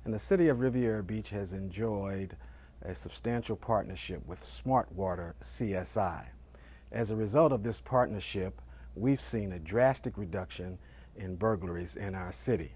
And the City of Riviera Beach has enjoyed a substantial partnership with SmartWater CSI. As a result of this partnership, we've seen a drastic reduction in burglaries in our city.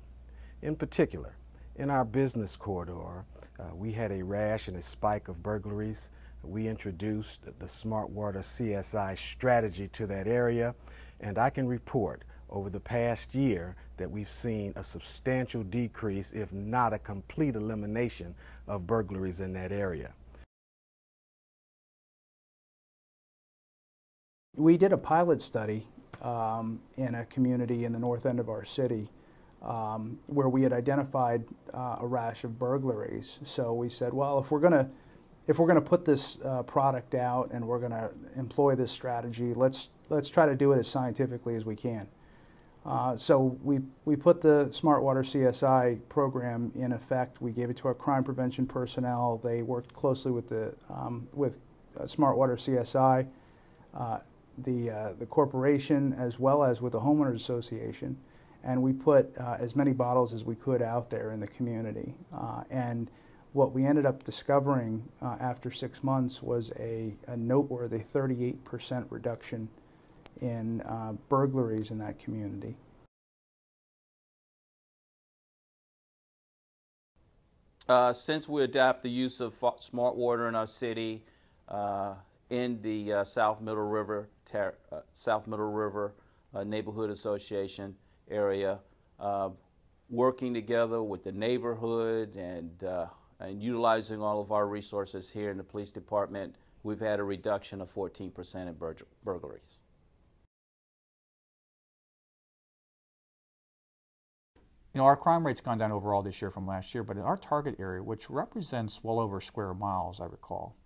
In particular, in our business corridor, we had a rash and a spike of burglaries. We introduced the SmartWater CSI strategy to that area, and I can report over the past year that we've seen a substantial decrease, if not a complete elimination, of burglaries in that area. We did a pilot study in a community in the north end of our city where we had identified a rash of burglaries. So we said, well, if we're going to put this product out and we're going to employ this strategy, let's try to do it as scientifically as we can. So we put the SmartWater CSI program in effect. We gave it to our crime prevention personnel. They worked closely with SmartWater CSI, the corporation, as well as with the homeowners association, and we put as many bottles as we could out there in the community. And what we ended up discovering after 6 months was a noteworthy 38% reduction in burglaries in that community. Since we adapt the use of SmartWater in our city, in the South Middle River Neighborhood Association area, working together with the neighborhood and utilizing all of our resources here in the police department, we've had a reduction of 14% in burglaries. You know, our crime rate's gone down overall this year from last year, but in our target area, which represents well over square miles, I recall,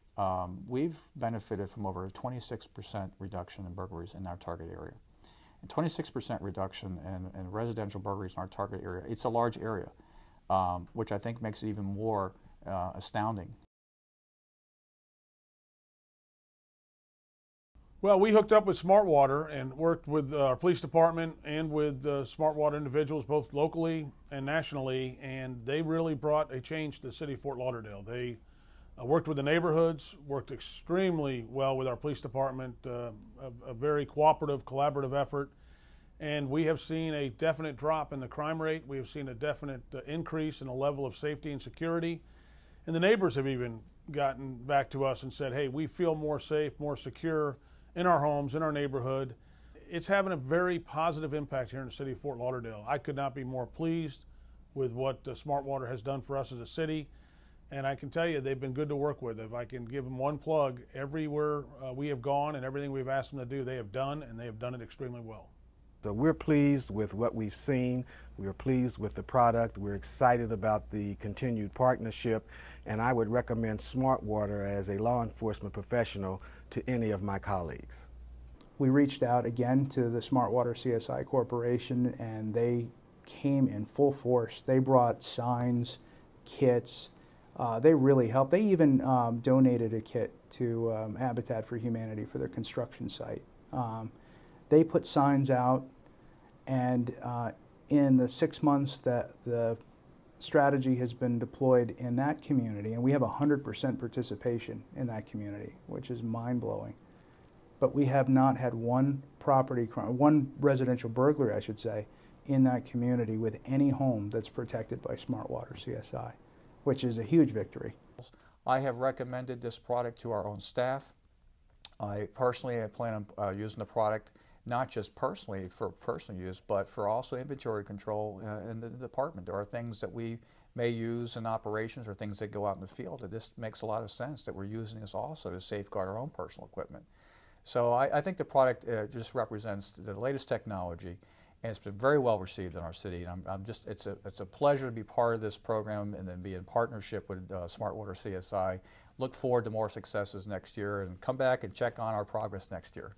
we've benefited from over a 26% reduction in burglaries in our target area. And 26% reduction in residential burglaries in our target area, it's a large area, which I think makes it even more astounding. Well, we hooked up with SmartWater and worked with our police department and with SmartWater individuals, both locally and nationally, and they really brought a change to the city of Fort Lauderdale. They worked with the neighborhoods, worked extremely well with our police department, a very cooperative, collaborative effort, and we have seen a definite drop in the crime rate. We have seen a definite increase in the level of safety and security, and the neighbors have even gotten back to us and said, hey, we feel more safe, more secure in our homes, in our neighborhood. It's having a very positive impact here in the city of Fort Lauderdale. I could not be more pleased with what SmartWater has done for us as a city, and I can tell you they've been good to work with. If I can give them one plug, everywhere we have gone and everything we've asked them to do, they have done, and they have done it extremely well. So we're pleased with what we've seen. We're pleased with the product. We're excited about the continued partnership, and I would recommend SmartWater as a law enforcement professional to any of my colleagues. We reached out again to the SmartWater CSI Corporation, and they came in full force. They brought signs, kits. They really helped. They even donated a kit to Habitat for Humanity for their construction site. They put signs out, and in the 6 months that the strategy has been deployed in that community, and we have 100% participation in that community, which is mind-blowing. But we have not had one residential burglary, I should say, in that community with any home that's protected by SmartWater CSI, which is a huge victory. I have recommended this product to our own staff. I personally plan on using the product not just personally for personal use, but for also inventory control in the department. There are things that we may use in operations or things that go out in the field that this makes a lot of sense that we're using this also to safeguard our own personal equipment. So I think the product just represents the latest technology, and it's been very well received in our city. And it's a pleasure to be part of this program and then be in partnership with SmartWater CSI. Look forward to more successes next year, and come back and check on our progress next year.